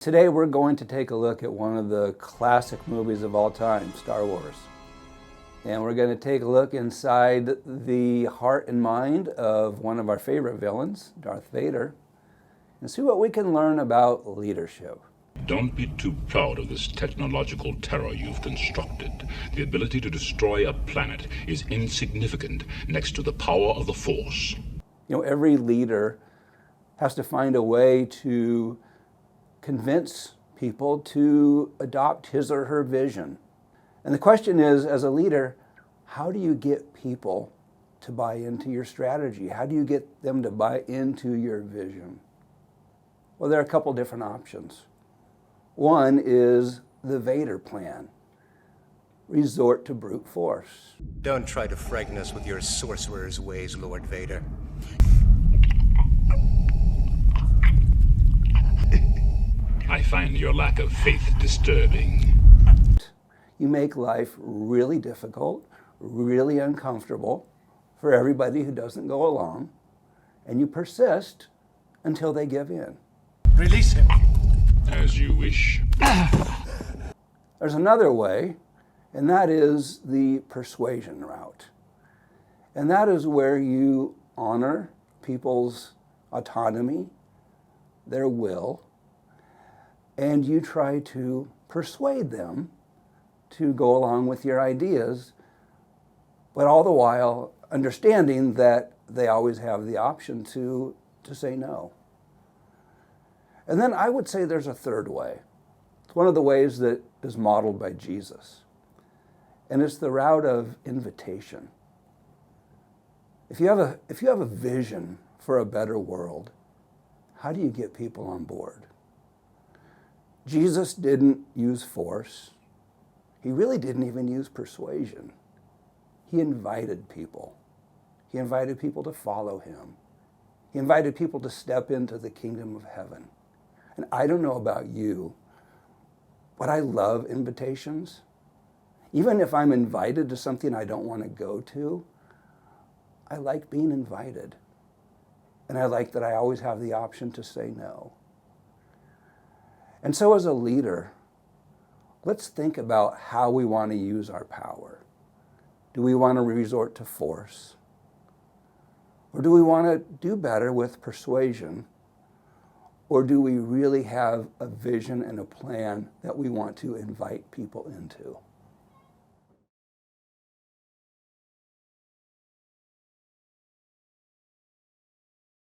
Today we're going to take a look at one of the classic movies of all time, Star Wars. And we're going to take a look inside the heart and mind of one of our favorite villains, Darth Vader, and see what we can learn about leadership. Don't be too proud of this technological terror you've constructed. The ability to destroy a planet is insignificant next to the power of the Force. You know, every leader has to find a way to convince people to adopt his or her vision. And the question is, as a leader, how do you get people to buy into your strategy? How do you get them to buy into your vision? Well, there are a couple different options. One is the Vader plan. Resort to brute force. Don't try to frighten us with your sorcerer's ways, Lord Vader. I find your lack of faith disturbing. You make life really difficult, really uncomfortable for everybody who doesn't go along, and you persist until they give in. Release him. As you wish. There's another way, and that is the persuasion route. And that is where you honor people's autonomy, their will, and you try to persuade them to go along with your ideas, but all the while understanding that they always have the option to say no. And then I would say there's a third way. It's one of the ways that is modeled by Jesus. And it's the route of invitation. If you have a vision for a better world, how do you get people on board? Jesus didn't use force. He really didn't even use persuasion. He invited people. He invited people to follow him. He invited people to step into the kingdom of heaven. And I don't know about you, but I love invitations. Even if I'm invited to something I don't want to go to, I like being invited. And I like that I always have the option to say no. And so as a leader, let's think about how we want to use our power. Do we want to resort to force? Or do we want to do better with persuasion? Or do we really have a vision and a plan that we want to invite people into?